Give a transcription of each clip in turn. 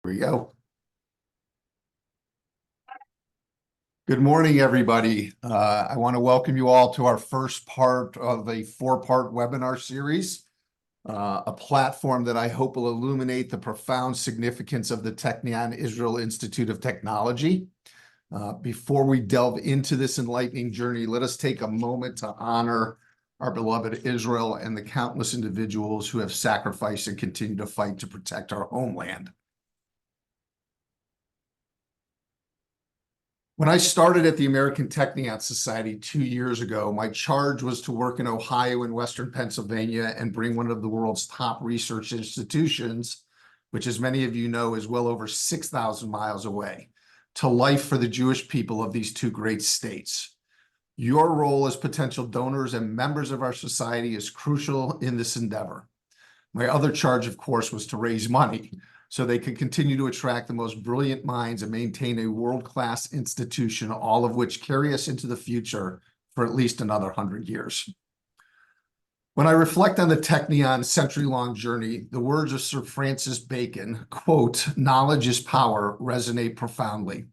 Here we go. Good morning, everybody. I want to welcome you all to our first part of a four-part webinar series, a platform that I hope will illuminate the profound significance of the Technion Israel Institute of Technology. Before we delve into this enlightening journey, let us take a moment to honor our beloved Israel and the countless individuals who have sacrificed and continue to fight to protect our homeland. When I started at the American Technion Society 2 years ago, my charge was to work in Ohio and Western Pennsylvania and bring one of the world's top research institutions, which, as many of you know, is well over 6,000 miles away, to life for the Jewish people of these two great states. Your role as potential donors and members of our society is crucial in this endeavor. My other charge, of course, was to raise money so they could continue to attract the most brilliant minds and maintain a world-class institution, all of which carry us into the future for at least another 100 years. When I reflect on the Technion century-long journey, the words of Sir Francis Bacon, quote, "Knowledge is power," resonate profoundly.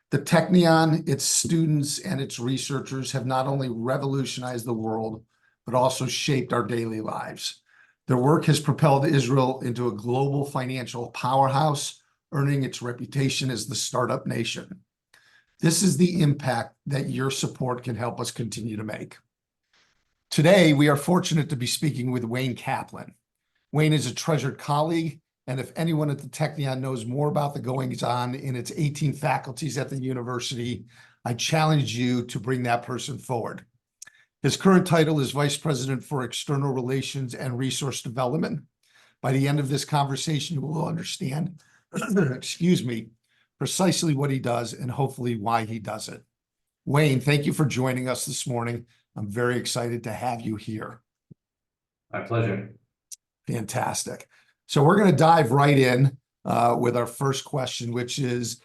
The Technion, its students, and its researchers have not only revolutionized the world, but also shaped our daily lives. Their work has propelled Israel into a global financial powerhouse, earning its reputation as the startup nation. This is the impact that your support can help us continue to make. Today, we are fortunate to be speaking with Wayne Kaplan. Wayne is a treasured colleague, and if anyone at the Technion knows more about the goings-on in its 18 faculties at the university, I challenge you to bring that person forward. His current title is Vice President for External Relations and Resource Development. By the end of this conversation, you will understand, excuse me, precisely what he does and hopefully why he does it. Wayne, thank you for joining us this morning. I'm very excited to have you here. My pleasure. Fantastic. So we're going to dive right in with our first question, which is,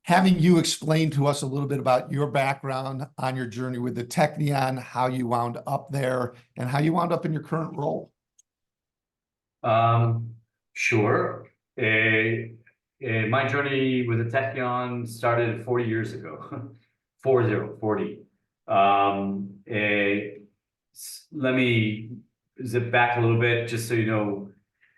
having you explain to us a little bit about your background on your journey with the Technion, how you wound up there, and how you wound up in your current role. Sure. My journey with the Technion started 40 years ago. 40. Let me zip back a little bit just so you know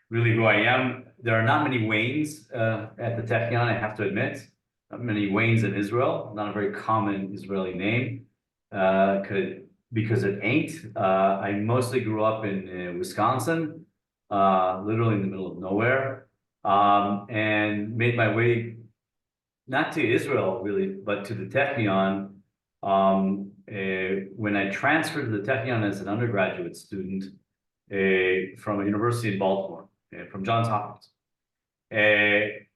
really who I am. There are not many Waynes at the Technion, I have to admit. Not many Waynes in Israel, not a very common Israeli name, because it ain't. I mostly grew up in Wisconsin, literally in the middle of nowhere, and made my way not to Israel really, but to the Technion when I transferred to the Technion as an undergraduate student from a university in Baltimore, from Johns Hopkins.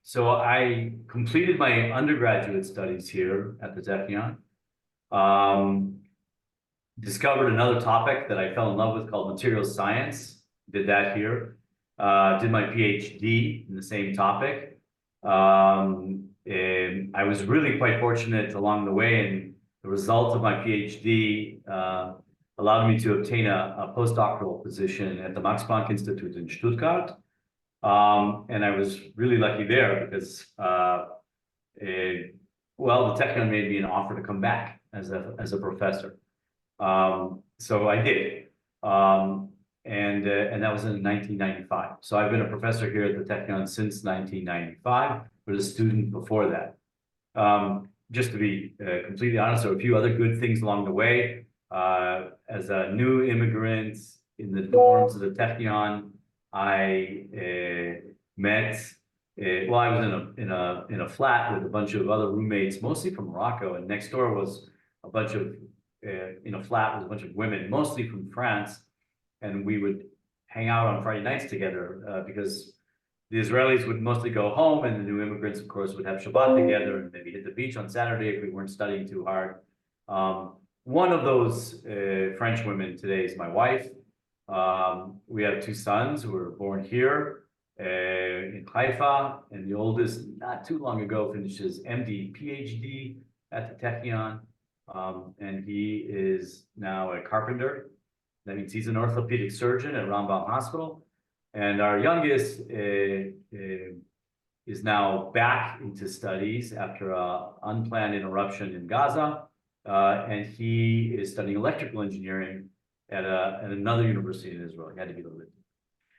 So I completed my undergraduate studies here at the Technion, discovered another topic that I fell in love with called materials science, did that here, did my PhD in the same topic. And I was really quite fortunate along the way, and the result of my PhD allowed me to obtain a postdoctoral position at the Max Planck Institute in Stuttgart. And I was really lucky there because, well, the Technion made me an offer to come back as a professor. So I did, and that was in 1995. So I've been a professor here at the Technion since 1995, but a student before that. Just to be completely honest, there were a few other good things along the way. As a new immigrant in the dorms of the Technion, I met. Well, I was in a flat with a bunch of other roommates, mostly from Morocco, and next door was a bunch of in a flat with a bunch of women, mostly from France, and we would hang out on Friday nights together because the Israelis would mostly go home, and the new immigrants, of course, would have Shabbat together and maybe hit the beach on Saturday if we weren't studying too hard. One of those French women today is my wife. We have two sons who were born here in Haifa, and the oldest, not too long ago, finished his MD, PhD at the Technion, and he is now a carpenter. That means he's an orthopedic surgeon at Rambam Hospital. And our youngest is now back into studies after an unplanned interruption in Gaza. And he is studying electrical engineering at another university in Israel. He had to be lived.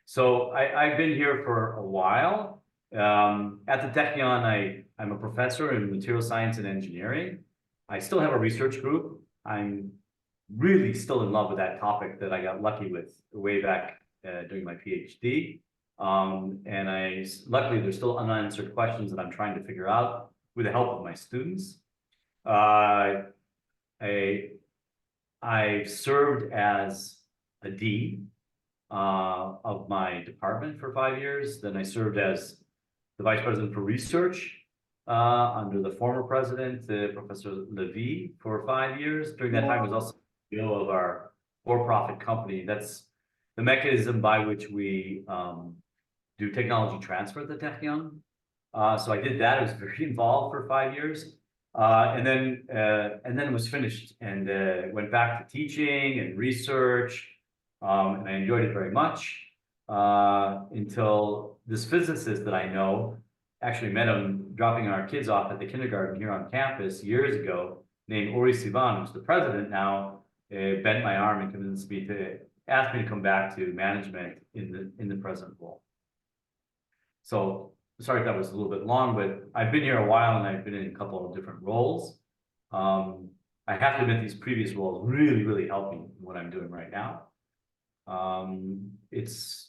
So I've been here for a while. At the Technion, I'm a professor in material science and engineering. I still have a research group. I'm really still in love with that topic that I got lucky with way back during my PhD. And luckily there's still unanswered questions that I'm trying to figure out with the help of my students. I've served as a dean of my department for 5 years. Then I served as the vice president for research under the former president, Professor Levy, for 5 years. During that time, I was also CEO of our for-profit company. That's the mechanism by which we do technology transfer at the Technion. So I did that. I was very involved for 5 years. And then it was finished and went back to teaching and research. And I enjoyed it very much until this physicist that I know, actually met him dropping our kids off at the kindergarten here on campus years ago, named Ori Sivan, who's the president now, bent my arm and convinced me to ask me to come back to management in the present role. So sorry if that was a little bit long, but I've been here a while and I've been in a couple of different roles. I have to admit these previous roles really, really helped me in what I'm doing right now. It's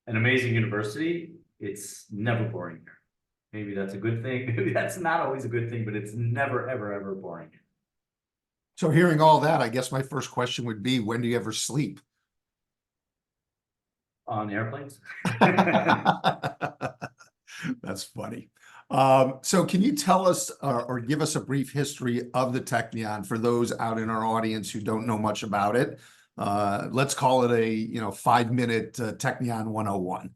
an amazing university. It's never boring here. Maybe that's a good thing. Maybe that's not always a good thing, but it's never, ever, ever boring. So hearing all that, I guess my first question would be, when do you ever sleep? On airplanes? That's funny. So can you tell us or give us a brief history of the Technion for those out in our audience who don't know much about it? Let's call it a 5-minute Technion 101.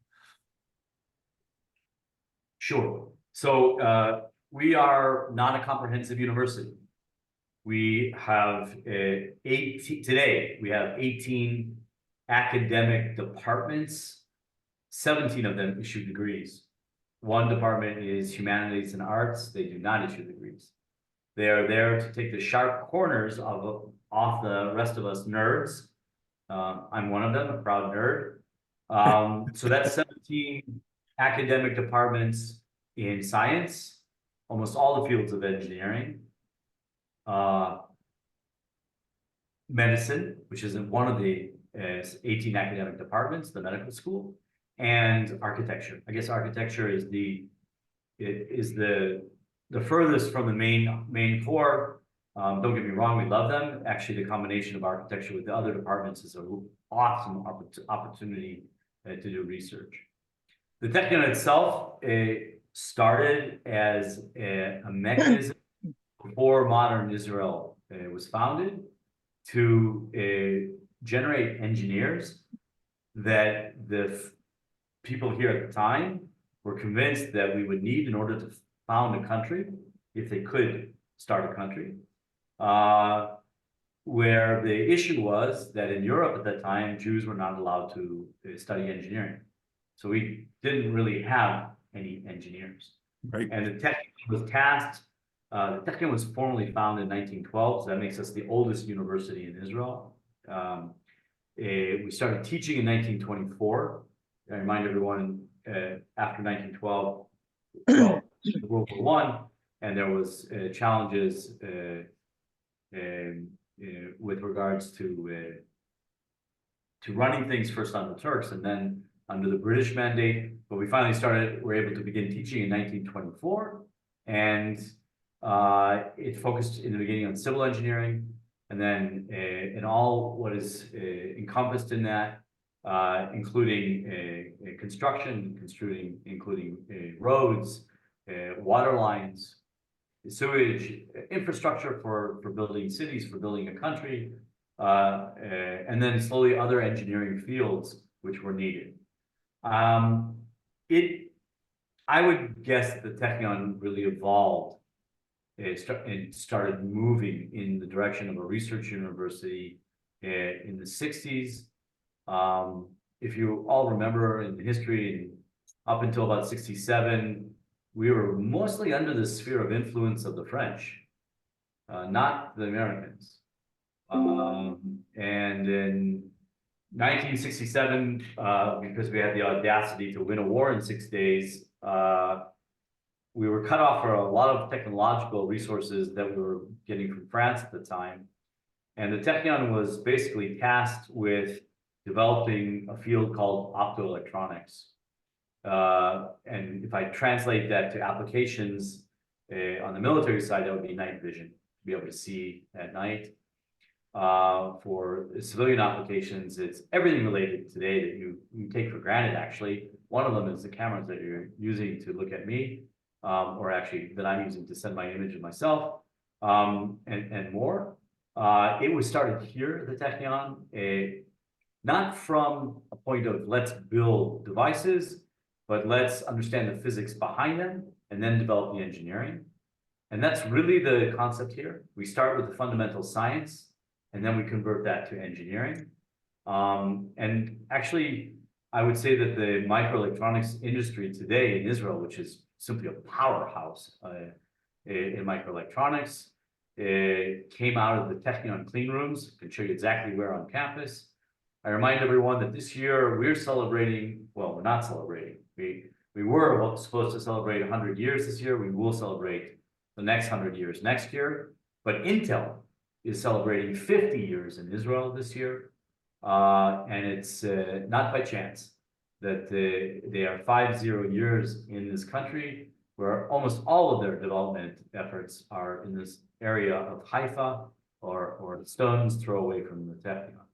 Sure. So we are not a comprehensive university. We have today we have 18 academic departments. 17 of them issue degrees. One department is humanities and arts. They do not issue degrees. They are there to take the sharp corners off the rest of us nerds. I'm one of them, a proud nerd. So that's 17 academic departments in science, almost all the fields of engineering, medicine, which isn't one of the 18 academic departments, the medical school, and architecture. I guess architecture is the furthest from the main core. Don't get me wrong, we love them. Actually, the combination of architecture with the other departments is an awesome opportunity to do research. The Technion itself started as a mechanism before modern Israel was founded to generate engineers that the people here at the time were convinced that we would need in order to found a country, if they could start a country. Where the issue was that in Europe at that time, Jews were not allowed to study engineering. So we didn't really have any engineers. Right. And the Technion was tasked, the Technion was formally founded in 1912, so that makes us the oldest university in Israel. We started teaching in 1924. I remind everyone, after 1912, World War I, and there was challenges with regards to running things first on the Turks and then under the British mandate. But we finally were able to begin teaching in 1924, and it focused in the beginning on civil engineering, and then in all what is encompassed in that, including construction, including roads, water lines, sewage, infrastructure for building cities, for building a country, and then slowly other engineering fields which were needed. I would guess that the Technion really evolved and started moving in the direction of a research university in the 60s. If you all remember in history, up until about 67, we were mostly under the sphere of influence of the French, not the Americans. And in 1967, because we had the audacity to win a war in 6 days, we were cut off for a lot of technological resources that we were getting from France at the time. And the Technion was basically tasked with developing a field called optoelectronics. And if I translate that to applications on the military side, that would be night vision, to be able to see at night. For civilian applications, it's everything related today that you take for granted, actually. One of them is the cameras that you're using to look at me, or actually that I'm using to send my image of myself, and more. It was started here at the Technion, not from a point of let's build devices, but let's understand the physics behind them and then develop the engineering. And that's really the concept here. We start with the fundamental science, and then we convert that to engineering. And actually, I would say that the microelectronics industry today in Israel, which is simply a powerhouse in microelectronics, came out of the Technion clean rooms. I can show you exactly where on campus. I remind everyone that this year we're celebrating, well, we're not celebrating. We were supposed to celebrate 100 years this year. We will celebrate the next 100 years next year. But Intel is celebrating 50 years in Israel this year. And it's not by chance that they are 50 years in this country, where almost all of their development efforts are in this area of Haifa or the stone's throw away from the Technion.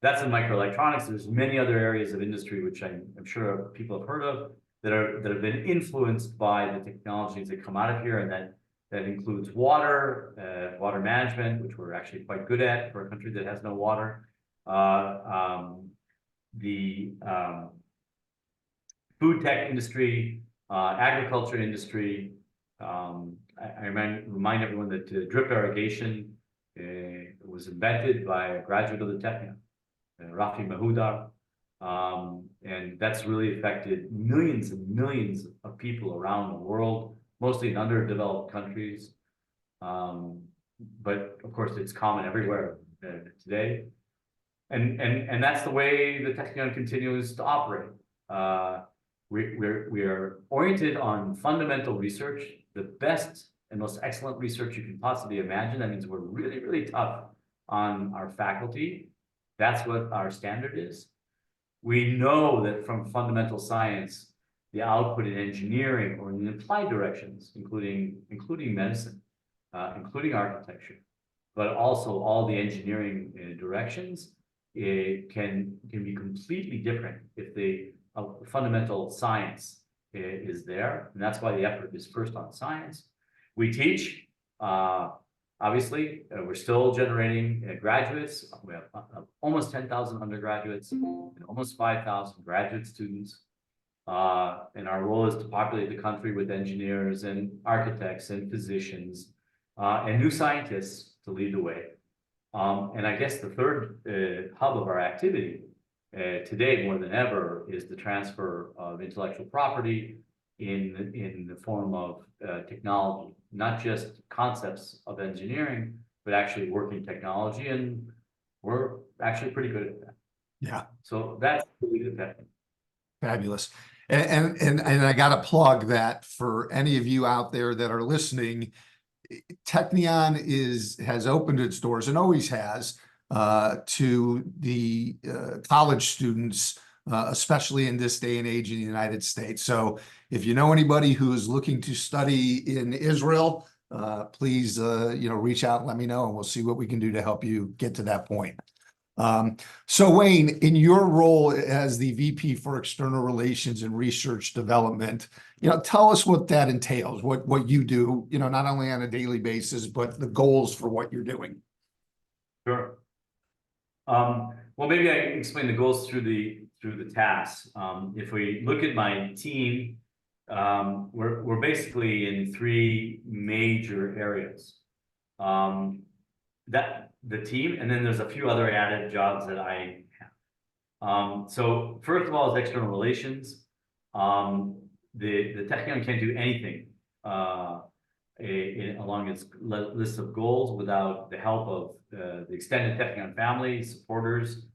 That's in microelectronics. There's many other areas of industry which I'm sure people have heard of that have been influenced by the technologies that come out of here, and that includes water, water management, which we're actually quite good at for a country that has no water. The food tech industry, agriculture industry. I remind everyone that drip irrigation was invented by a graduate of the Technion, Rafi Mahudar. And that's really affected millions and millions of people around the world, mostly in underdeveloped countries. But of course, it's common everywhere today. And that's the way the Technion continues to operate. We are oriented on fundamental research, the best and most excellent research you can possibly imagine. That means we're really, really tough on our faculty. That's what our standard is. We know that from fundamental science, the output in engineering or in applied directions, including medicine, including architecture, but also all the engineering directions, it can be completely different if the fundamental science is there. And that's why the effort is first on science. We teach, obviously, we're still generating graduates. We have almost 10,000 undergraduates and almost 5,000 graduate students. And our role is to populate the country with engineers and architects and physicians and new scientists to lead the way. And I guess the third hub of our activity today, more than ever, is the transfer of intellectual property in the form of technology, not just concepts of engineering, but actually working technology. And we're actually pretty good at that. Yeah. So that's really the Technion. Fabulous. And I got to plug that for any of you out there that are listening. Technion has opened its doors and always has to the college students, especially in this day and age in the United States. So if you know anybody who is looking to study in Israel, please reach out and let me know, and we'll see what we can do to help you get to that point. So Wayne, in your role as the VP for External Relations and Research Development, tell us what that entails, what you do, not only on a daily basis, but the goals for what you're doing. Sure. Well, maybe I can explain the goals through the tasks. If we look at my team, we're basically in three major areas. The team, and then there's a few other added jobs that I have. So first of all is external relations. the Technion can't do anything along its list of goals without the help of the extended Technion family, supporters.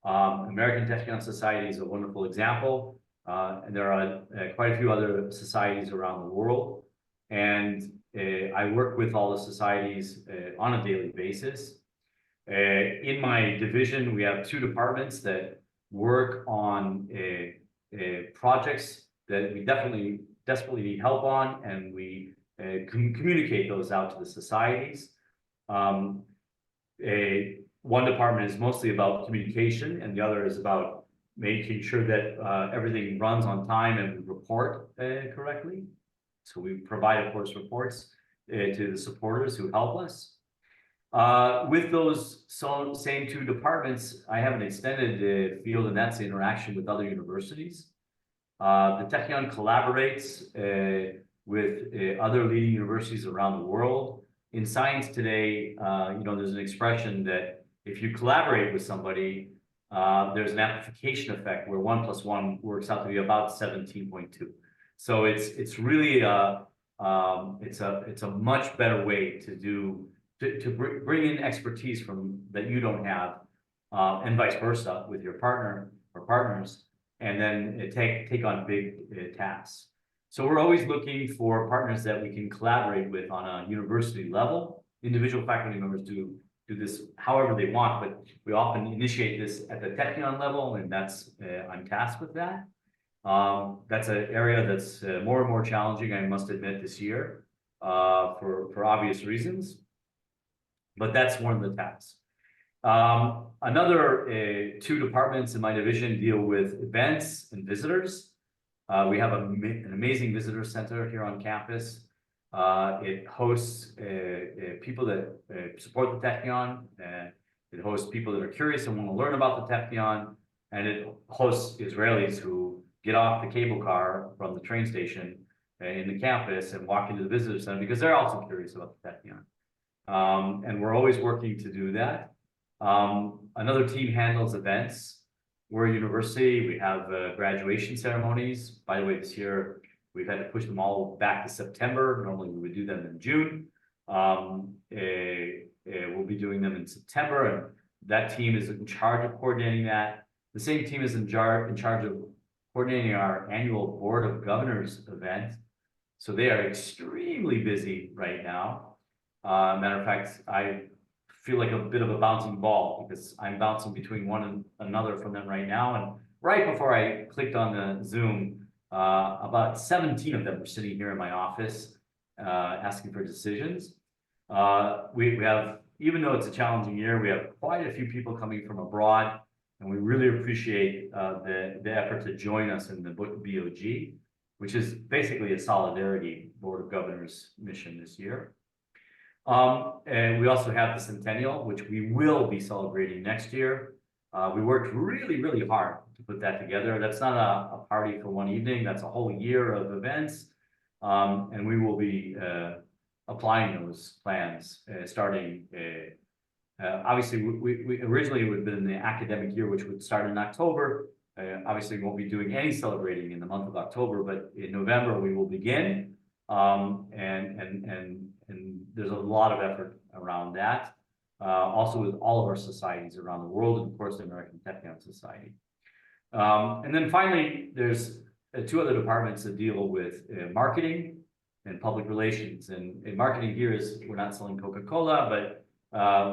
American Technion Society is a wonderful example. And there are quite a few other societies around the world. And I work with all the societies on a daily basis. In my division, we have 2 departments that work on projects that we desperately need help on, and we communicate those out to the societies. One department is mostly about communication, and the other is about making sure that everything runs on time and we report correctly. So we provide, of course, reports to the supporters who help us. With those same 2 departments, I have an extended field, and that's interaction with other universities. The Technion collaborates with other leading universities around the world. In science today, there's an expression that if you collaborate with somebody, there's an amplification effect where 1 + 1 works out to be about 17.2. So it's really it's a much better way to bring in expertise that you don't have, and vice versa with your partner or partners, and then take on big tasks. So we're always looking for partners that we can collaborate with on a university level. Individual faculty members do this however they want, but we often initiate this at the Technion level, and I'm tasked with that. That's an area that's more and more challenging, I must admit, this year for obvious reasons. But that's one of the tasks. Another 2 departments in my division deal with events and visitors. We have an amazing visitor center here on campus. It hosts people that support the Technion. It hosts people that are curious and want to learn about the Technion. And it hosts Israelis who get off the cable car from the train station in the campus and walk into the visitor center because they're also curious about the Technion. And we're always working to do that. Another team handles events. We're a university. We have graduation ceremonies. By the way, this year we've had to push them all back to September. Normally we would do them in June. We'll be doing them in September, and that team is in charge of coordinating that. The same team is in charge of coordinating our annual Board of Governors event. So they are extremely busy right now. Matter of fact, I feel like a bit of a bouncing ball because I'm bouncing between one and another from them right now. And right before I clicked on the Zoom, about 17 of them were sitting here in my office asking for decisions. We have, even though it's a challenging year, we have quite a few people coming from abroad, and we really appreciate the effort to join us in the BOG, which is basically a solidarity Board of Governors mission this year. And we also have the Centennial, which we will be celebrating next year. We worked really, really hard to put that together. That's not a party for one evening. That's a whole year of events. And we will be applying those plans starting. Obviously, we originally would have been in the academic year, which would start in October. Obviously, we won't be doing any celebrating in the month of October, but in November we will begin. And there's a lot of effort around that. Also with all of our societies around the world, and of course the American Technion Society. And then finally, there's 2 other departments that deal with marketing and public relations. And marketing here is, we're not selling Coca-Cola, but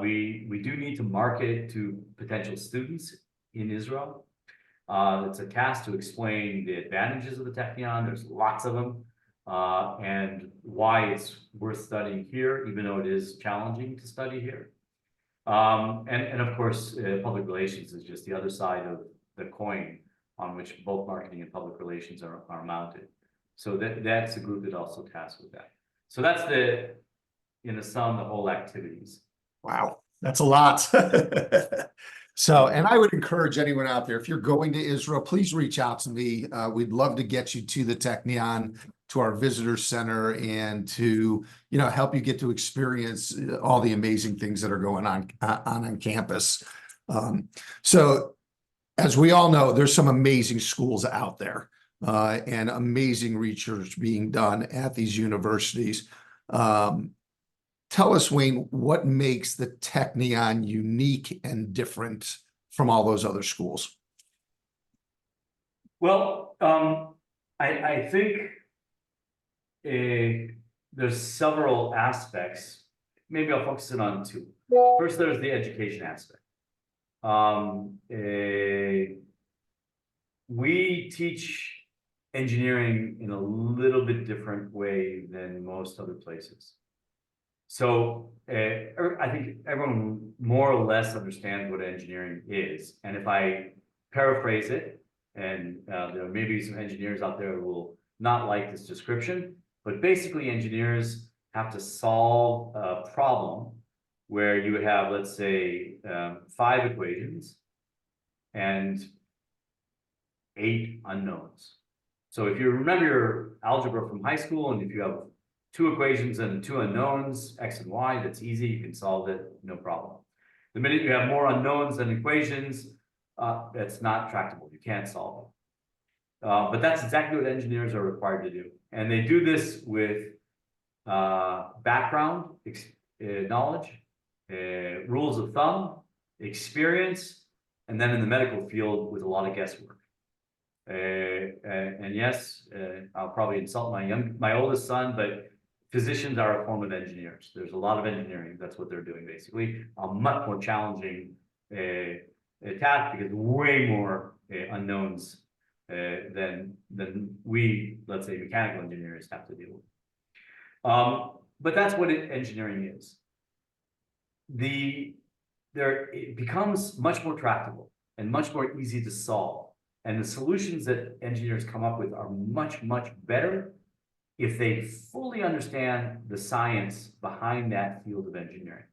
we do need to market to potential students in Israel. It's a task to explain the advantages of the Technion. There's lots of them. And why it's worth studying here, even though it is challenging to study here. And of course, public relations is just the other side of the coin on which both marketing and public relations are mounted. So that's a group that also tasks with that. So that's in a sum, the whole activities. Wow, that's a lot. So, and I would encourage anyone out there, if you're going to Israel, please reach out to me. We'd love to get you to the Technion, to our visitor center, and to, help you get to experience all the amazing things that are going on campus. So as we all know, there's some amazing schools out there. and amazing research being done at these universities. Tell us, Wayne, what makes the Technion unique and different from all those other schools? Well, I think there's several aspects. Maybe I'll focus in on two. First, there's the education aspect. We teach engineering in a little bit different way than most other places. So I think everyone more or less understands what engineering is. And if I paraphrase it, and there may be some engineers out there who will not like this description, but basically engineers have to solve a problem where you have, let's say, 5 equations and 8 unknowns. So if you remember your algebra from high school, and if you have 2 equations and 2 unknowns, x and y, that's easy, you can solve it, no problem. The minute you have more unknowns than equations, that's not tractable, you can't solve it. But that's exactly what engineers are required to do. And they do this with background knowledge, rules of thumb, experience, and then in the medical field with a lot of guesswork. And yes, I'll probably insult my oldest son, but physicians are a form of engineers. There's a lot of engineering. That's what they're doing, basically. A much more challenging task because way more unknowns than we, let's say, mechanical engineers have to deal with. But that's what engineering is. It becomes much more tractable and much more easy to solve. And the solutions that engineers come up with are much, much better if they fully understand the science behind that field of engineering.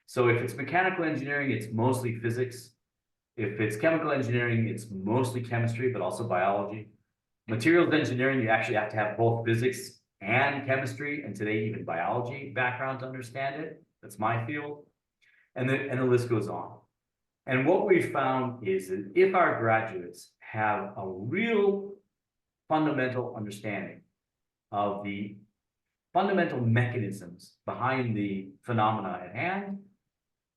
So if it's mechanical engineering, it's mostly physics. If it's chemical engineering, it's mostly chemistry, but also biology. Materials engineering, you actually have to have both physics and chemistry, and today even biology background to understand it. That's my field. And the list goes on. And what we found is that if our graduates have a real fundamental understanding of the fundamental mechanisms behind the phenomena at hand,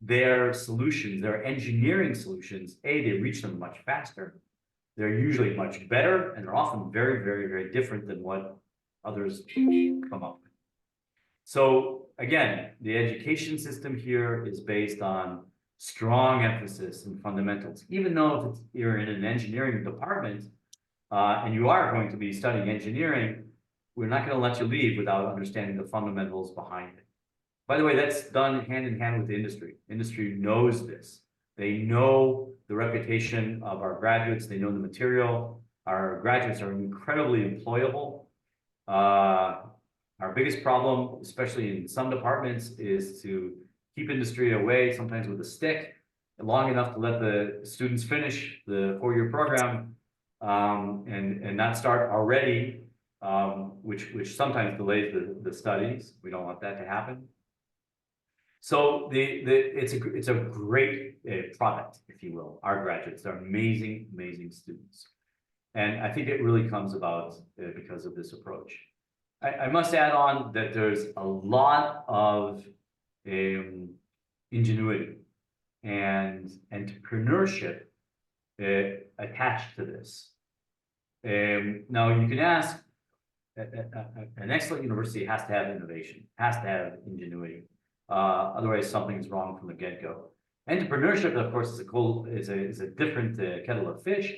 their solutions, their engineering solutions, they reach them much faster. They're usually much better, and they're often very, very, very different than what others come up with. So again, the education system here is based on strong emphasis in fundamentals. Even though if you're in an engineering department and you are going to be studying engineering, we're not going to let you leave without understanding the fundamentals behind it. By the way, that's done hand in hand with the industry. Industry knows this. They know the reputation of our graduates. They know the material. Our graduates are incredibly employable. Our biggest problem, especially in some departments, is to keep industry away, sometimes with a stick, long enough to let the students finish the 4-year program and not start already, which sometimes delays the studies. We don't want that to happen. So it's a great product, if you will. Our graduates are amazing, amazing students. And I think it really comes about because of this approach. I must add on that there's a lot of ingenuity and entrepreneurship attached to this. Now you can ask, an excellent university has to have innovation, has to have ingenuity. Otherwise something's wrong from the get-go. Entrepreneurship, of course, is a different kettle of fish.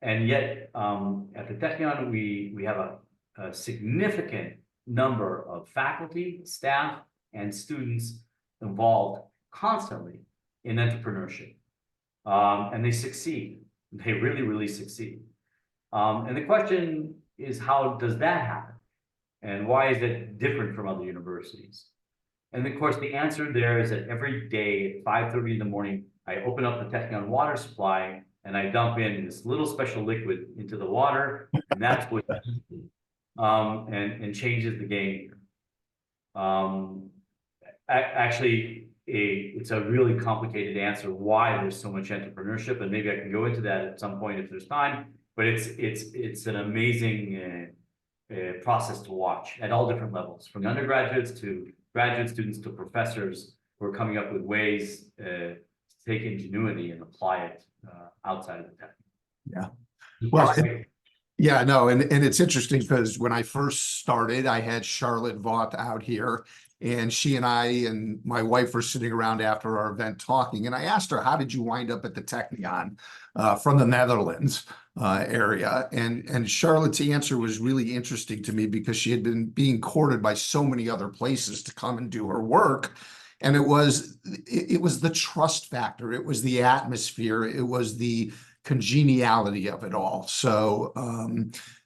And yet at the Technion, we have a significant number of faculty, staff, and students involved constantly in entrepreneurship. And they succeed. They really, really succeed. And the question is, how does that happen? And why is it different from other universities? And of course, the answer there is that every day at 5:30 in the morning, I open up the Technion water supply and I dump in this little special liquid into the water, and that's what and changes the game. Actually, it's a really complicated answer why there's so much entrepreneurship, and maybe I can go into that at some point if there's time. but it's an amazing process to watch at all different levels, from undergraduates to graduate students to professors who are coming up with ways to take ingenuity and apply it outside of the tech. Yeah. Well, yeah, no, and it's interesting because when I first started, I had Charlotte Vaught out here, and she and I and my wife were sitting around after our event talking, and I asked her, "How did you wind up at the Technion from the Netherlands area?" And Charlotte's answer was really interesting to me because she had been being courted by so many other places to come and do her work. And it was the trust factor, it was the atmosphere, it was the congeniality of it all. So,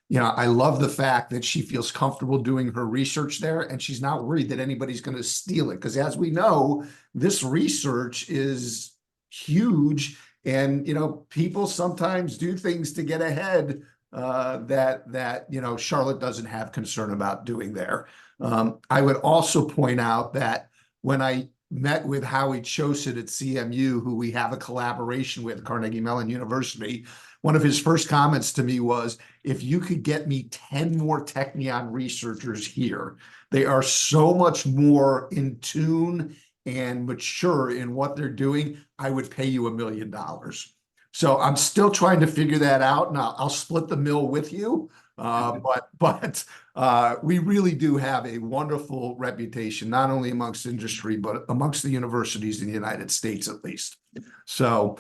you know, I love the fact that she feels comfortable doing her research there, and she's not worried that anybody's going to steal it. Because as we know, this research is huge, and you know, people sometimes do things to get ahead that you know Charlotte doesn't have concern about doing there. I would also point out that when I met with Howie Chosit at CMU, who we have a collaboration with, Carnegie Mellon University, one of his first comments to me was, if you could get me 10 more Technion researchers here, they are so much more in tune and mature in what they're doing, I would pay you $1 million. So I'm still trying to figure that out, and I'll split the mill with you. But we really do have a wonderful reputation, not only amongst industry, but amongst the universities in the United States, at least. So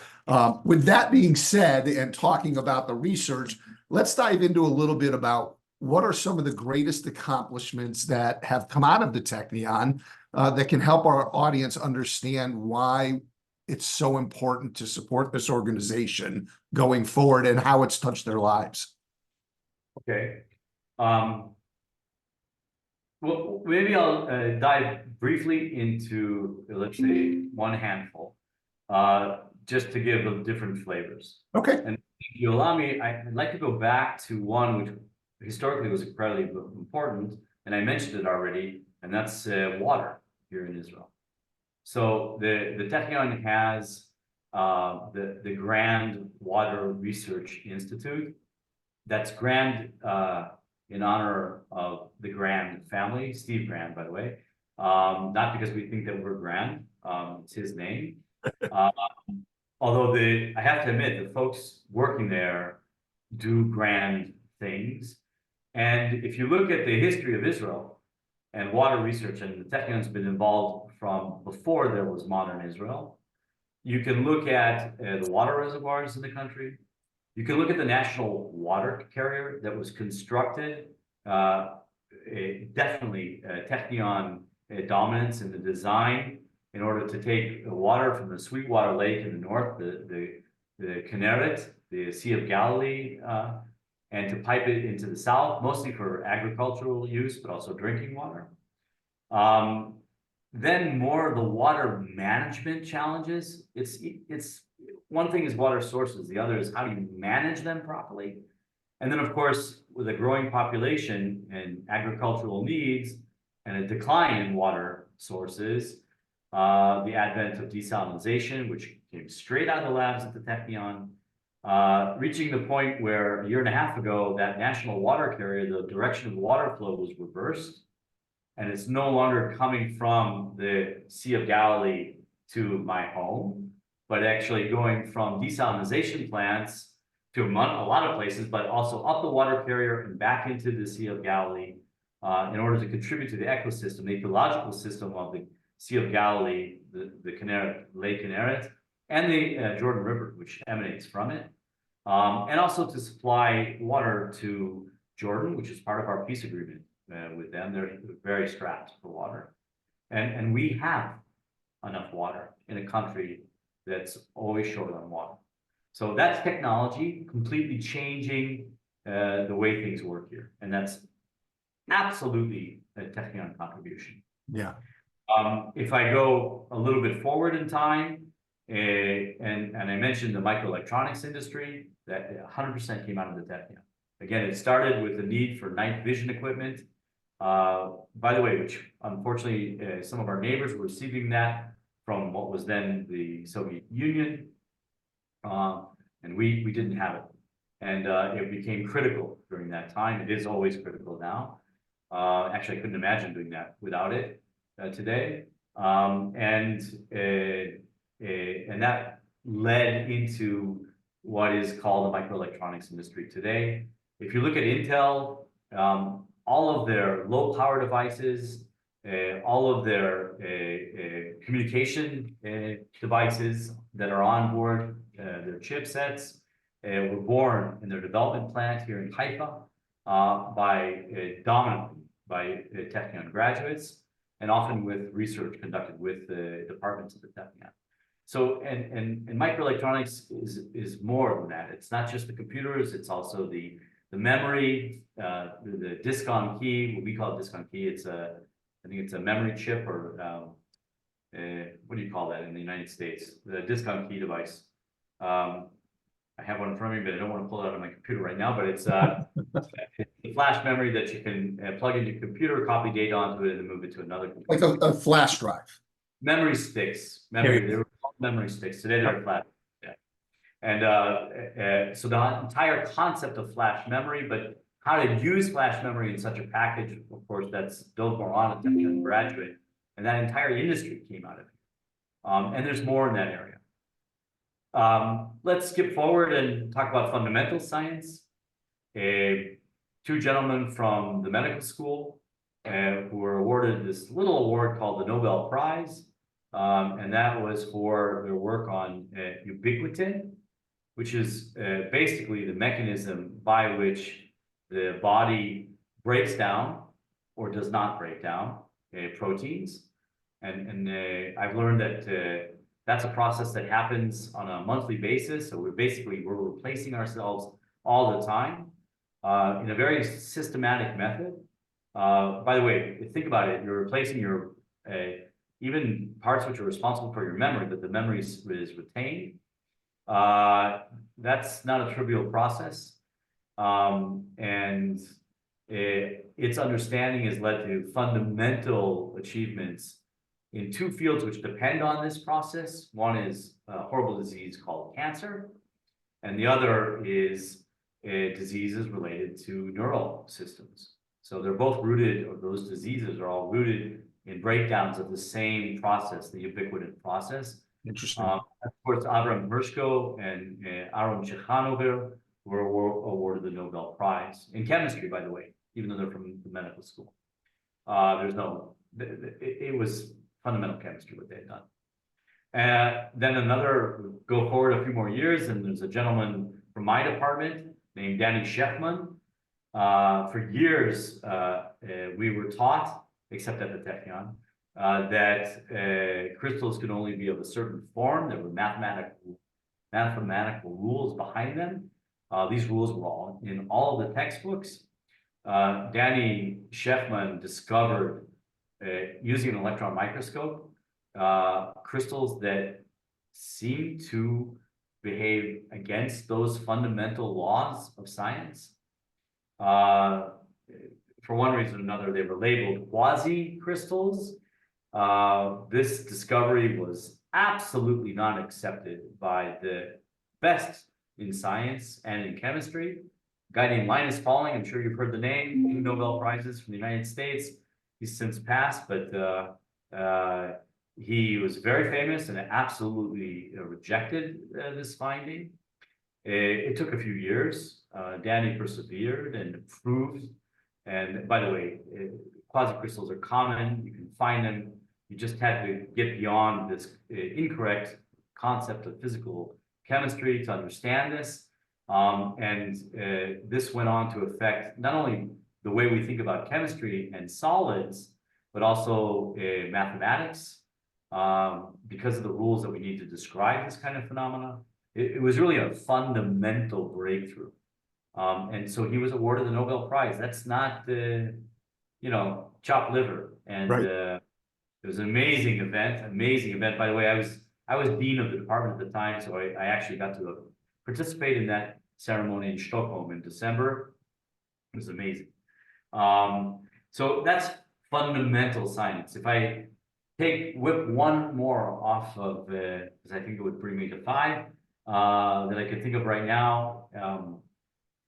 with that being said, and talking about the research, let's dive into a little bit about what are some of the greatest accomplishments that have come out of the Technion that can help our audience understand why it's so important to support this organization going forward and how it's touched their lives. Okay. Well, maybe I'll dive briefly into, let's say, one handful, just to give different flavors. Okay. And if you allow me, I'd like to go back to one which historically was incredibly important, and I mentioned it already, and that's water here in Israel. So the Technion has the Grand Water Research Institute. That's Grand in honor of the Grand family, Steve Grand, by the way. Not because we think that we're grand, it's his name. Although I have to admit, the folks working there do grand things. And if you look at the history of Israel and water research, and the Technion's been involved from before there was modern Israel, you can look at the water reservoirs in the country. You can look at the national water carrier that was constructed, definitely Technion dominance in the design in order to take water from the Sweetwater Lake in the north, the Kinneret, the Sea of Galilee, and to pipe it into the south, mostly for agricultural use, but also drinking water. Then more of the water management challenges. It's one thing is water sources, the other is how do you manage them properly? And then, of course, with a growing population and agricultural needs and a decline in water sources, the advent of desalinization, which came straight out of the labs at the Technion, reaching the point where a year and a half ago, that national water carrier, the direction of the water flow was reversed, and it's no longer coming from the Sea of Galilee to my home, but actually going from desalinization plants to a lot of places, but also up the water carrier and back into the Sea of Galilee in order to contribute to the ecosystem, the ecological system of the Sea of Galilee, the Kinneret, Lake Kinneret, and the Jordan River, which emanates from it, and also to supply water to Jordan, which is part of our peace agreement with them. They're very strapped for water. And we have enough water in a country that's always short on water. So that's technology completely changing the way things work here. And that's absolutely a Technion contribution. Yeah. If I go a little bit forward in time, and I mentioned the microelectronics industry, that 100% came out of the Technion. Again, it started with the need for night vision equipment. By the way, which unfortunately some of our neighbors were receiving that from what was then the Soviet Union, and we didn't have it. And it became critical during that time. It is always critical now. Actually, I couldn't imagine doing that without it today. And that led into what is called the microelectronics industry today. If you look at Intel, all of their low power devices, all of their communication devices that are on board their chipsets were born in their development plant here in Haifa dominantly by Technion graduates, and often with research conducted with the departments of the Technion. So, and microelectronics is more than that. It's not just the computers, it's also the memory, the disk on key, what we call disk on key. I think it's a memory chip, or what do you call that in the United States? The disk on key device. I have one in front of me, but I don't want to pull it out of my computer right now, but it's the flash memory that you can plug into your computer, copy data onto it, and then move it to another computer. Like a flash drive. Memory sticks. They were called memory sticks. Today they're flash. Yeah. And so the entire concept of flash memory, but how to use flash memory in such a package, of course, that's built more on a Technion graduate, and that entire industry came out of it. And there's more in that area. Let's skip forward and talk about fundamental science. Two gentlemen from the medical school who were awarded this little award called the Nobel Prize. And that was for their work on ubiquitin, which is basically the mechanism by which the body breaks down or does not break down proteins. And I've learned that that's a process that happens on a monthly basis. So we're replacing ourselves all the time in a very systematic method. By the way, think about it. You're replacing your even parts which are responsible for your memory, that the memory is retained. That's not a trivial process. And its understanding has led to fundamental achievements in two fields which depend on this process. One is a horrible disease called cancer, and the other is diseases related to neural systems. So they're both rooted, or those diseases are all rooted in breakdowns of the same process, the ubiquitin process. Interesting. Of course, Avram Hershko and Aaron Shechanover were awarded the Nobel Prize in chemistry, by the way, even though they're from the medical school. It was fundamental chemistry what they had done. Then go forward a few more years, and there's a gentleman from my department named Danny Shefman. For years, we were taught, except at the Technion, that crystals could only be of a certain form. There were mathematical rules behind them. These rules were all in all of the textbooks. Danny Shefman discovered, using an electron microscope, crystals that seem to behave against those fundamental laws of science. For one reason or another, they were labeled quasi-crystals. This discovery was absolutely not accepted by the best in science and in chemistry. A guy named Linus Pauling, I'm sure you've heard the name, 2 Nobel Prizes from the United States. He's since passed, but he was very famous and absolutely rejected this finding. It took a few years. Danny persevered and proved. And by the way, quasi-crystals are common. You can find them. You just had to get beyond this incorrect concept of physical chemistry to understand this. This went on to affect not only the way we think about chemistry and solids, but also mathematics, because of the rules that we need to describe this kind of phenomena. It was really a fundamental breakthrough. And so he was awarded the Nobel Prize. That's not, chopped liver. And Right. It was an amazing event. By the way, I was dean of the department at the time, so I actually got to participate in that ceremony in Stockholm in December. It was amazing. So that's fundamental science. If I whip one more off of, because I think it would bring me to 5, that I can think of right now.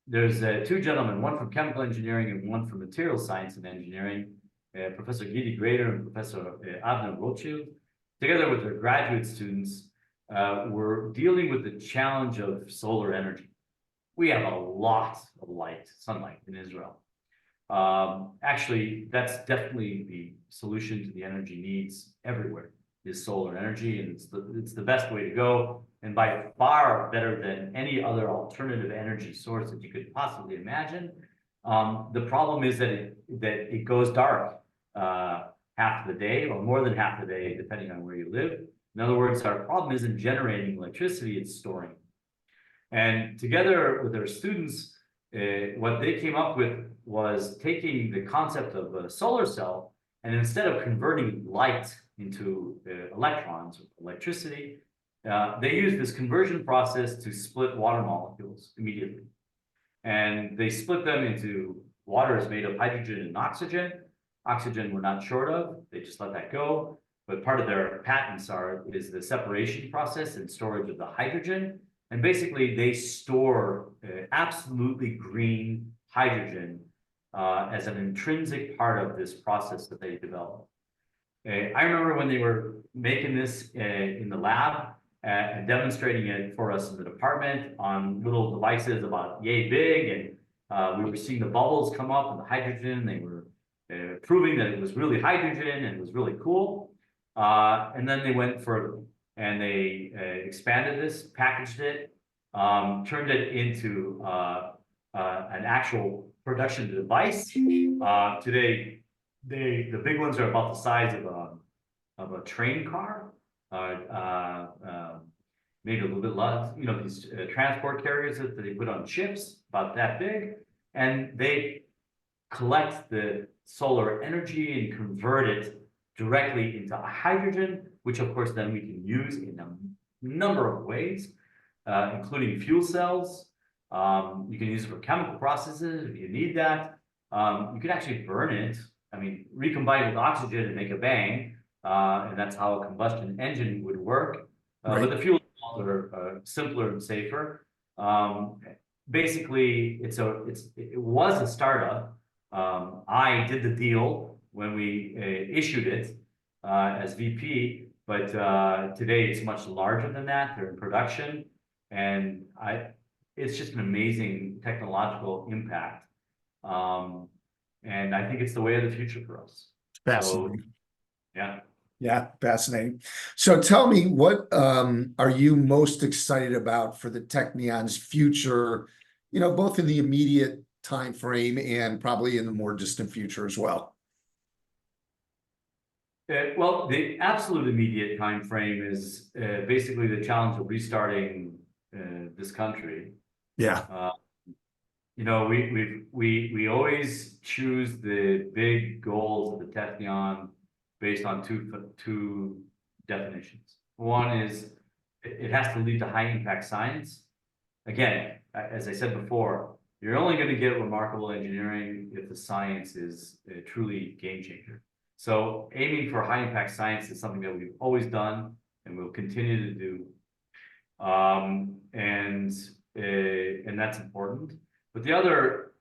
there's two gentlemen, one from chemical engineering and one from material science and engineering, Professor Gidi Grader and Professor Avner Rothschild, together with their graduate students, were dealing with the challenge of solar energy. We have a lot of sunlight in Israel. Actually, that's definitely the solution to the energy needs everywhere, is solar energy, and it's the best way to go, and by far better than any other alternative energy source that you could possibly imagine. The problem is that it goes dark half the day, or more than half the day, depending on where you live. In other words, our problem isn't generating electricity, it's storing. And together with their students, what they came up with was taking the concept of a solar cell, and instead of converting light into electrons, electricity, they used this conversion process to split water molecules immediately. And they split them into water is made of hydrogen and oxygen. Oxygen we're not short of, they just let that go. But part of their patents is the separation process and storage of the hydrogen. And basically they store absolutely green hydrogen as an intrinsic part of this process that they developed. I remember when they were making this in the lab and demonstrating it for us in the department on little devices about yay big, and we were seeing the bubbles come up and the hydrogen. They were proving that it was really hydrogen and it was really cool. And then they went further and they expanded this, packaged it, turned it into an actual production device. Today, the big ones are about the size of a train car, maybe a little bit less. You know, these transport carriers that they put on ships, about that big, and they collect the solar energy and convert it directly into hydrogen, which of course then we can use in a number of ways, including fuel cells. You can use it for chemical processes if you need that. You can actually burn it. I mean, recombine with oxygen and make a bang, and that's how a combustion engine would work. Right. But the fuel cells are simpler and safer. Basically, it was a startup. I did the deal when we issued it as VP, but today it's much larger than that. They're in production, and it's just an amazing technological impact. And I think it's the way of the future for us. Fascinating. So, yeah. Yeah, fascinating. So tell me, what are you most excited about for the Technion's future, you know, both in the immediate time frame and probably in the more distant future as well? Well, the absolute immediate time frame is basically the challenge of restarting this country. Yeah. You know, we always choose the big goals of the Technion based on two definitions. One is it has to lead to high impact science. Again, as I said before, you're only going to get remarkable engineering if the science is truly game changer. So aiming for high impact science is something that we've always done and will continue to do. And that's important. But the other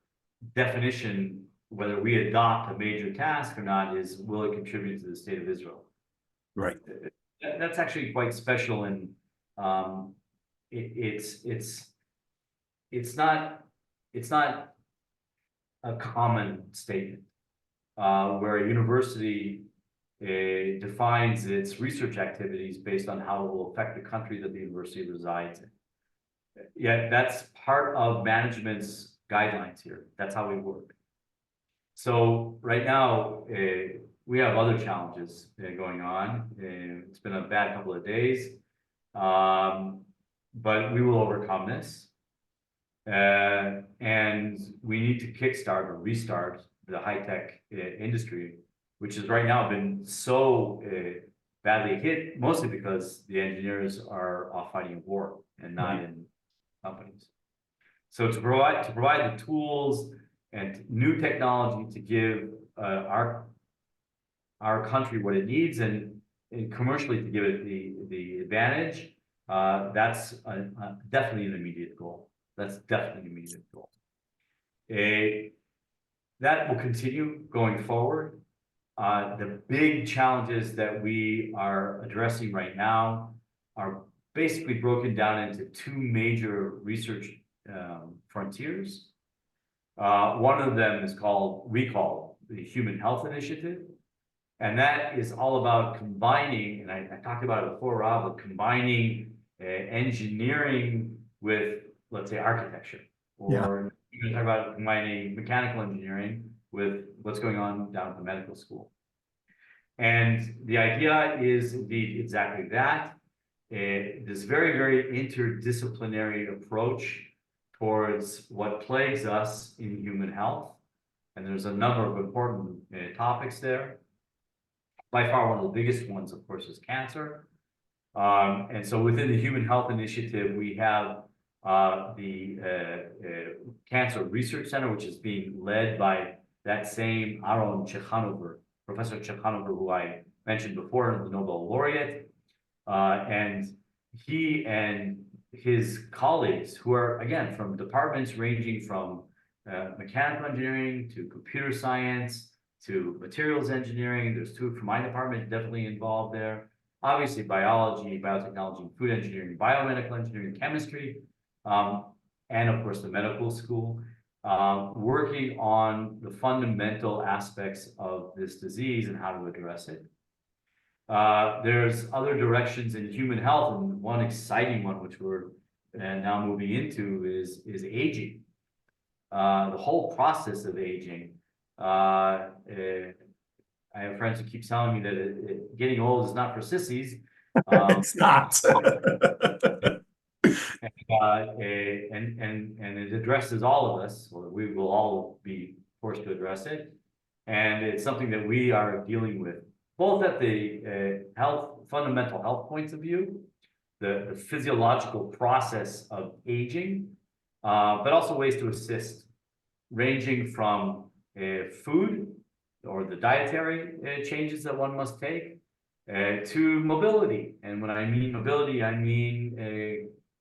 definition, whether we adopt a major task or not, is will it contribute to the state of Israel? Right. That's actually quite special, and it's not a common statement where a university defines its research activities based on how it will affect the country that the university resides in. Yeah, that's part of management's guidelines here. That's how we work. So right now, we have other challenges going on. It's been a bad couple of days, but we will overcome this. And we need to kickstart or restart the high-tech industry, which has right now been so badly hit, mostly because the engineers are off fighting a war and not in companies. So to provide the tools and new technology to give our country what it needs, and commercially to give it the advantage, that's definitely an immediate goal. That's definitely an immediate goal. That will continue going forward. The big challenges that we are addressing right now are basically broken down into two major research frontiers. One of them is called the Human Health Initiative. And that is all about combining, and I talked about it before, Rob, of combining engineering with, let's say, architecture. Or you're going to talk about combining mechanical engineering with what's going on down at the medical school. And the idea is indeed exactly that. This very, very interdisciplinary approach towards what plagues us in human health. And there's a number of important topics there. By far, one of the biggest ones, of course, is cancer. And so within the Human Health Initiative, we have the Cancer Research Center, which is being led by that same Aaron Chechanover, Professor Chechanover, who I mentioned before, the Nobel laureate. And he and his colleagues, who are, again, from departments ranging from mechanical engineering to computer science, to materials engineering. There's two from my department definitely involved there. Obviously, biology, biotechnology, food engineering, biomedical engineering, chemistry, and of course the medical school, working on the fundamental aspects of this disease and how to address it. There's other directions in human health, and one exciting one, which we're now moving into, is aging. The whole process of aging. I have friends who keep telling me that getting old is not for sissies. It's not. And it addresses all of us, or we will all be forced to address it. And it's something that we are dealing with, both at the fundamental health points of view, the physiological process of aging, but also ways to assist, ranging from food or the dietary changes that one must take to mobility. And when I mean mobility, I mean,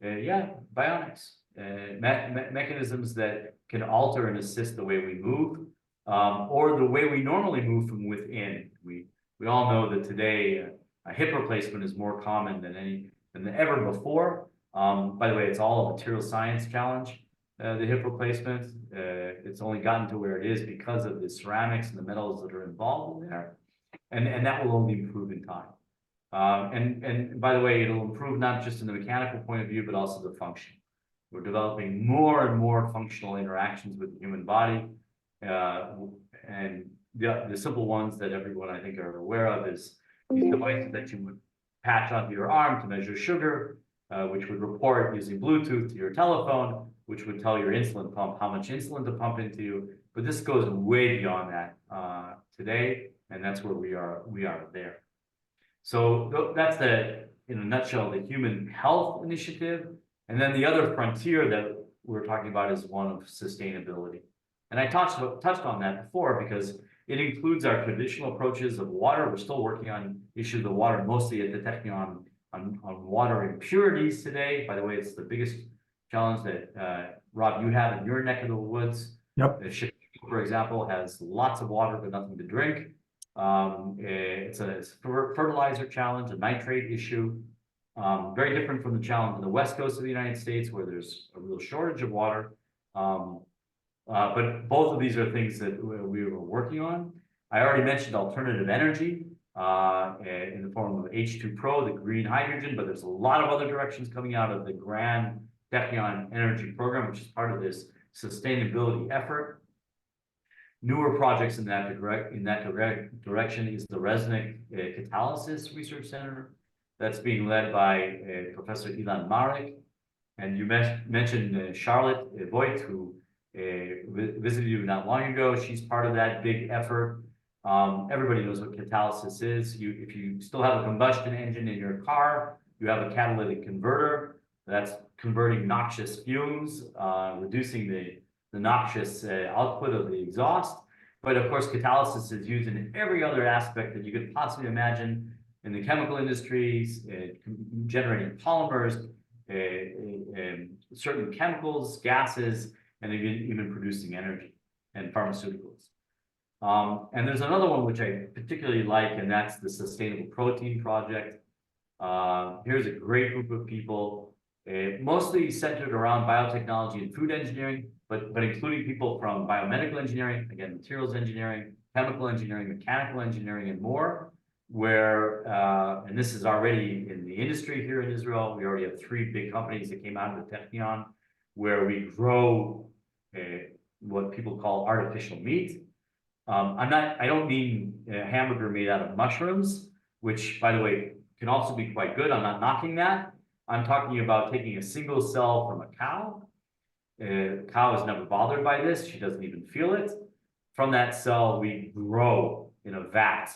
bionics, mechanisms that can alter and assist the way we move, or the way we normally move from within. We all know that today a hip replacement is more common than ever before. By the way, it's all a material science challenge. The hip replacement, it's only gotten to where it is because of the ceramics and the metals that are involved in there, and that will only improve in time. And by the way, it'll improve not just in the mechanical point of view, but also the function. We're developing more and more functional interactions with the human body, and the simple ones that everyone I think are aware of is these devices that you would patch onto your arm to measure sugar, which would report using Bluetooth to your telephone, which would tell your insulin pump how much insulin to pump into you. But this goes way beyond that today, and that's where we are there. So that's in a nutshell, the Human Health Initiative. And then the other frontier that we're talking about is one of sustainability. And I touched on that before because it includes our traditional approaches of water. We're still working on issues of water, mostly at the Technion on water impurities today. By the way, it's the biggest challenge that, Rob, you have in your neck of the woods. Yep. Chicago, for example, has lots of water, but nothing to drink. It's a fertilizer challenge, a nitrate issue. Very different from the challenge on the west coast of the United States, where there's a real shortage of water. But both of these are things that we were working on. I already mentioned alternative energy in the form of H2Pro, the green hydrogen, but there's a lot of other directions coming out of the Grand Technion Energy Program, which is part of this sustainability effort. Newer projects in that direction is the Resnick Catalysis Research Center that's being led by Professor Ilan Marek. And you mentioned Charlotte Voigt, who visited you not long ago. She's part of that big effort. Everybody knows what catalysis is. If you still have a combustion engine in your car, you have a catalytic converter that's converting noxious fumes, reducing the noxious output of the exhaust. But of course, catalysis is used in every other aspect that you could possibly imagine in the chemical industries, generating polymers, certain chemicals, gases, and even producing energy and pharmaceuticals. And there's another one which I particularly like, and that's the Sustainable Protein Project. Here's a great group of people, mostly centered around biotechnology and food engineering, but including people from biomedical engineering, again, materials engineering, chemical engineering, mechanical engineering, and more, where, and this is already in the industry here in Israel. We already have 3 big companies that came out of the Technion, where we grow what people call artificial meat. I don't mean a hamburger made out of mushrooms, which, by the way, can also be quite good. I'm not knocking that. I'm talking about taking a single cell from a cow. Cow is never bothered by this. She doesn't even feel it. From that cell, we grow in a vat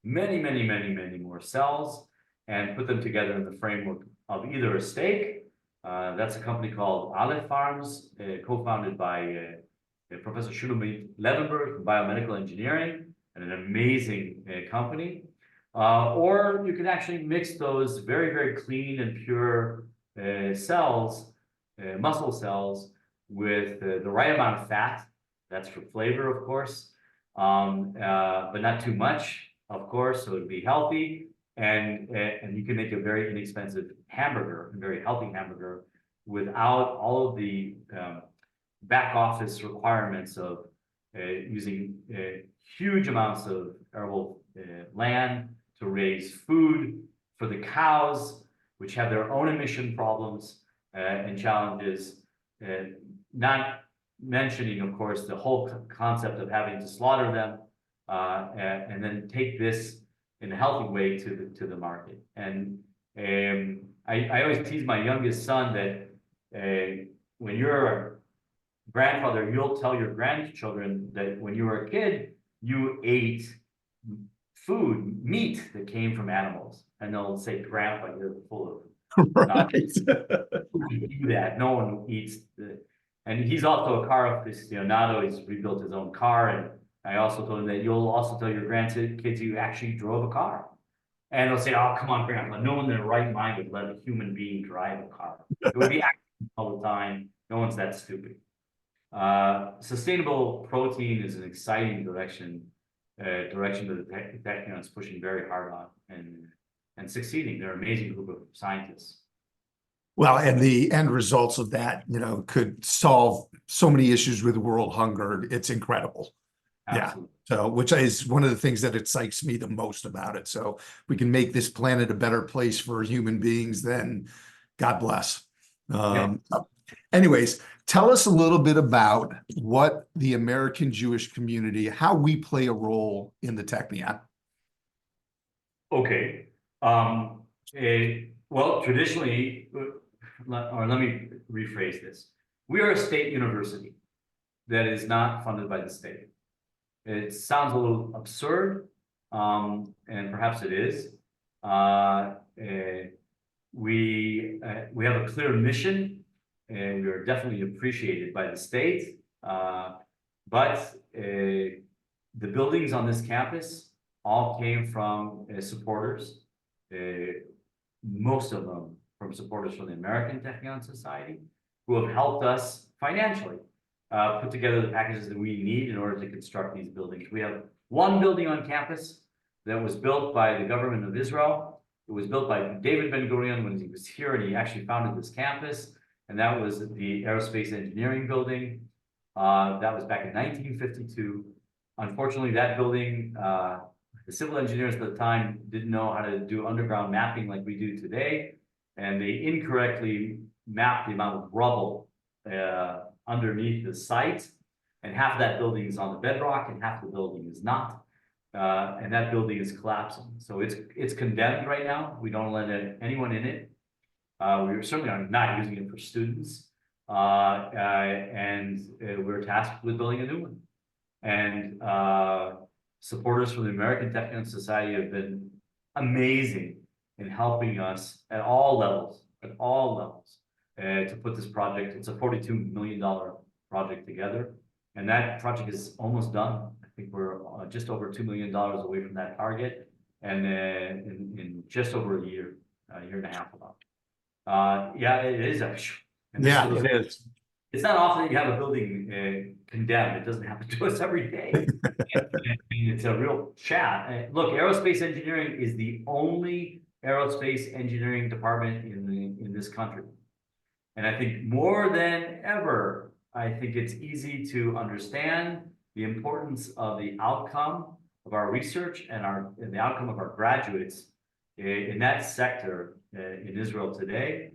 many more cells and put them together in the framework of either a steak. That's a company called Aleph Farms, co-founded by Professor Shulamit Levenberg from biomedical engineering, and an amazing company. Or you can actually mix those very clean and pure cells, muscle cells, with the right amount of fat. That's for flavor, of course, but not too much, of course, so it'd be healthy. And you can make a very inexpensive hamburger, a very healthy hamburger, without all of the back office requirements of using huge amounts of arable land to raise food for the cows, which have their own emission problems and challenges, not mentioning, of course, the whole concept of having to slaughter them and then take this in a healthy way to the market. And I always tease my youngest son that when you're a grandfather, you'll tell your grandchildren that when you were a kid, you ate meat that came from animals, and they'll say, "Grandpa, you're full of Right. you do that. No one eats the." And he's also a car aficionado. He's rebuilt his own car, and I also told him that you'll also tell your grandkids you actually drove a car, and they'll say, "Oh, come on, Grandpa! No one in their right mind would let a human being drive a car. It would be accidents all the time. No one's that stupid." Sustainable protein is an exciting direction that the Technion is pushing very hard on and succeeding. They're an amazing group of scientists. Well, and the end results of that, could solve so many issues with world hunger. It's incredible. Absolutely. Yeah. So, which is one of the things that excites me the most about it. So we can make this planet a better place for human beings, then God bless. Anyways, tell us a little bit about what the American Jewish community, how we play a role in the Technion. Okay. Well, traditionally, or let me rephrase this. We are a state university that is not funded by the state. It sounds a little absurd, and perhaps it is. We have a clear mission, and we are definitely appreciated by the state. But the buildings on this campus all came from supporters, most of them from supporters from the American Technion Society, who have helped us financially put together the packages that we need in order to construct these buildings. We have one building on campus that was built by the government of Israel. It was built by David Ben-Gurion when he was here, and he actually founded this campus. And that was the Aerospace Engineering Building. That was back in 1952. Unfortunately, that building, the civil engineers at the time didn't know how to do underground mapping like we do today. And they incorrectly mapped the amount of rubble underneath the site. And half of that building is on the bedrock and half the building is not. And that building is collapsing. So it's condemned right now. We don't let anyone in it. We certainly are not using it for students. And we're tasked with building a new one. And supporters from the American Technion Society have been amazing in helping us at all levels, to put this project. It's a $42 million project together. And that project is almost done. I think we're just over $2 million away from that target. And in just over a year and a half about. Yeah, it is actually. Yeah, it is. it's not often that you have a building condemned. It doesn't happen to us every day. And it's a real chat. Look, aerospace engineering is the only aerospace engineering department in this country. And I think more than ever, I think it's easy to understand the importance of the outcome of our research and the outcome of our graduates in that sector in Israel today.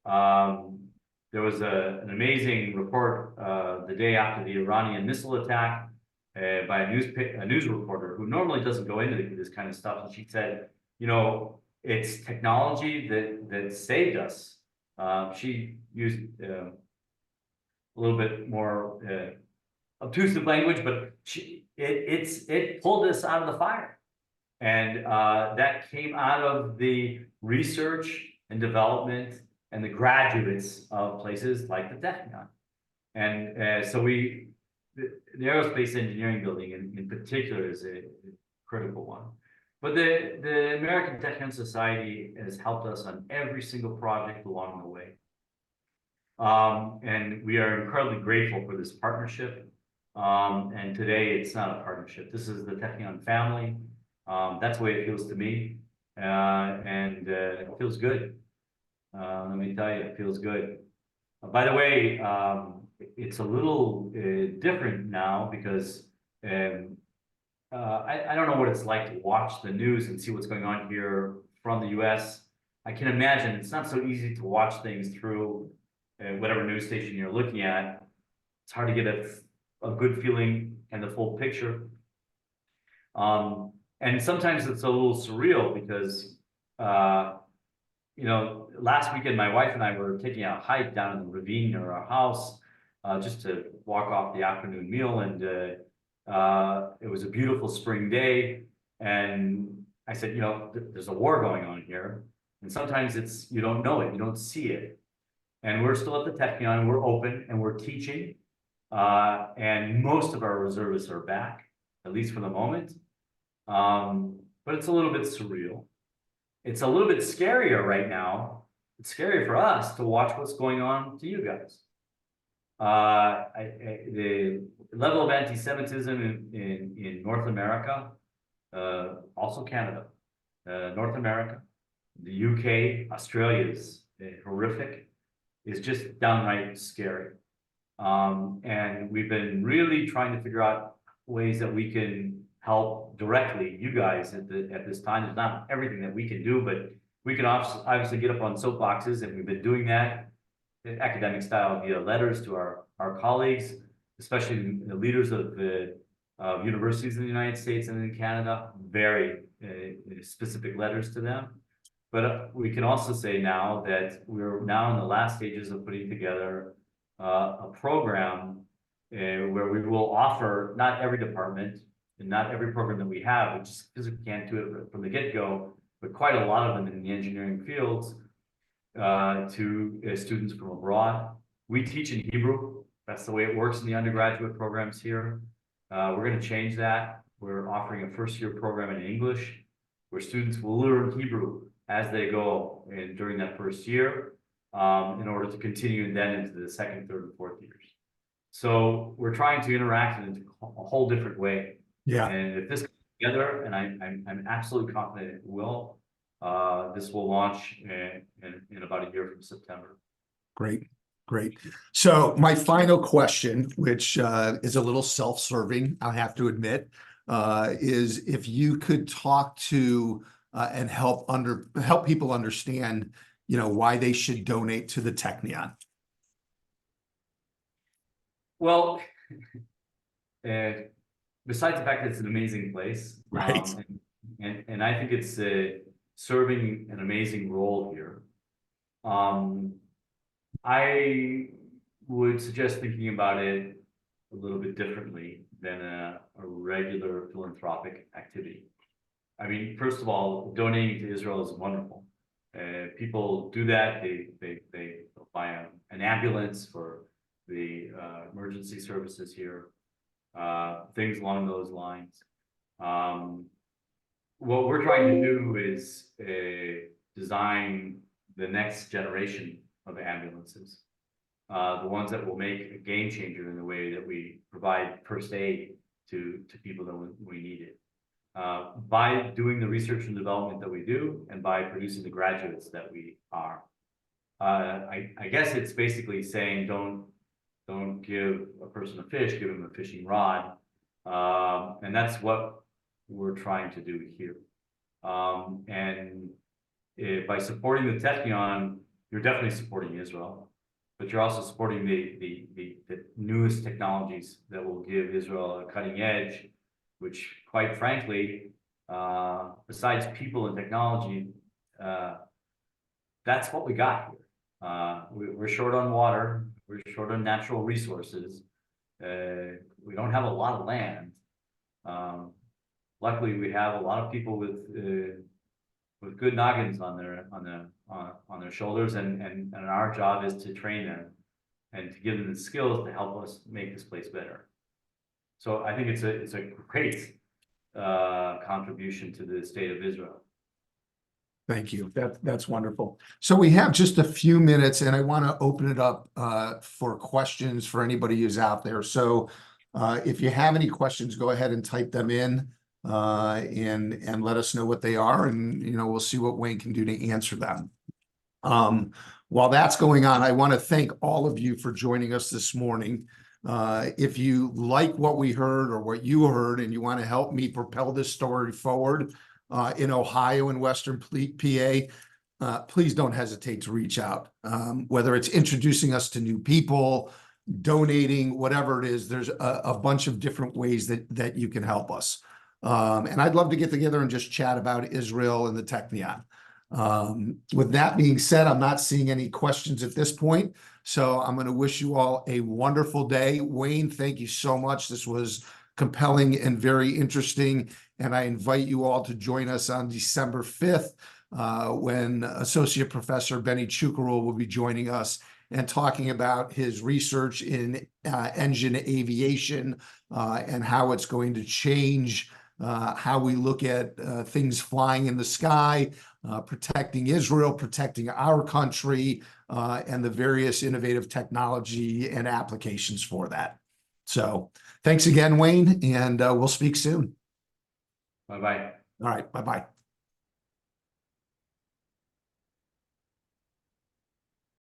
There was an amazing report the day after the Iranian missile attack by a news reporter who normally doesn't go into this kind of stuff. And she said, you know, it's technology that saved us. She used a little bit more obtrusive language, but it pulled us out of the fire. And that came out of the research and development and the graduates of places like the Technion. And so the aerospace engineering building in particular is a critical one. But the American Technion Society has helped us on every single project along the way. And we are incredibly grateful for this partnership. And today it's not a partnership. This is the Technion family. That's the way it feels to me. And it feels good. Let me tell you, it feels good. By the way, it's a little different now because I don't know what it's like to watch the news and see what's going on here from the US. I can imagine it's not so easy to watch things through whatever news station you're looking at. It's hard to get a good feeling and the full picture. And sometimes it's a little surreal because, you know, last weekend, my wife and I were taking a hike down in the ravine near our house just to walk off the afternoon meal. And it was a beautiful spring day. And I said, you know, there's a war going on here. And sometimes you don't know it, you don't see it. And we're still at the Technion, we're open and we're teaching. And most of our reservists are back, at least for the moment. But it's a little bit surreal. It's a little bit scarier right now. It's scary for us to watch what's going on to you guys. The level of anti-Semitism in North America, also Canada, North America, the UK, Australia is horrific. It's just downright scary. And we've been really trying to figure out ways that we can help directly you guys at this time. There's not everything that we can do, but we can obviously get up on soapboxes, and we've been doing that in academic style via letters to our colleagues, especially the leaders of the universities in the United States and in Canada, very specific letters to them. But we can also say now that we're now in the last stages of putting together a program where we will offer not every department and not every program that we have, which is because we can't do it from the get-go, but quite a lot of them in the engineering fields to students from abroad. We teach in Hebrew. That's the way it works in the undergraduate programs here. We're going to change that. We're offering a first-year program in English where students will learn Hebrew as they go during that first year in order to continue then into the second, third, and fourth years. So we're trying to interact in a whole different way. Yeah. And if this comes together, and I'm absolutely confident it will, this will launch in about a year from September. Great. Great. So my final question, which is a little self-serving, I have to admit, is if you could talk to and help people understand, you know, why they should donate to the Technion. Well, besides the fact that it's an amazing place, Right. And I think it's serving an amazing role here. I would suggest thinking about it a little bit differently than a regular philanthropic activity. I mean, first of all, donating to Israel is wonderful. People do that. They buy an ambulance for the emergency services here, things along those lines. What we're trying to do is design the next generation of ambulances. the ones that will make a game changer in the way that we provide first aid to people that we need it. By doing the research and development that we do, and by producing the graduates that we are. I guess it's basically saying don't give a person a fish, give him a fishing rod. And that's what we're trying to do here. By supporting the Technion, you're definitely supporting Israel, but you're also supporting the newest technologies that will give Israel a cutting edge, which quite frankly, besides people and technology, that's what we got here. We're short on water, we're short on natural resources. We don't have a lot of land. Luckily, we have a lot of people with good noggins on their shoulders, and our job is to train them and to give them the skills to help us make this place better. So I think it's a great contribution to the state of Israel. Thank you. That's wonderful. So we have just a few minutes, and I want to open it up for questions for anybody who's out there. So if you have any questions, go ahead and type them in and let us know what they are, and we'll see what Wayne can do to answer them. While that's going on, I want to thank all of you for joining us this morning. If you like what we heard or what you heard, and you want to help me propel this story forward in Ohio and Western PA, please don't hesitate to reach out. Whether it's introducing us to new people, donating, whatever it is, there's a bunch of different ways that you can help us. And I'd love to get together and just chat about Israel and the Technion. With that being said, I'm not seeing any questions at this point, so I'm going to wish you all a wonderful day. Wayne, thank you so much. This was compelling and very interesting, and I invite you all to join us on December 5th when Associate Professor Benny Chukarul will be joining us and talking about his research in engine aviation and how it's going to change how we look at things flying in the sky, protecting Israel, protecting our country, and the various innovative technology and applications for that. So thanks again, Wayne, and we'll speak soon. Bye-bye. All right, bye-bye.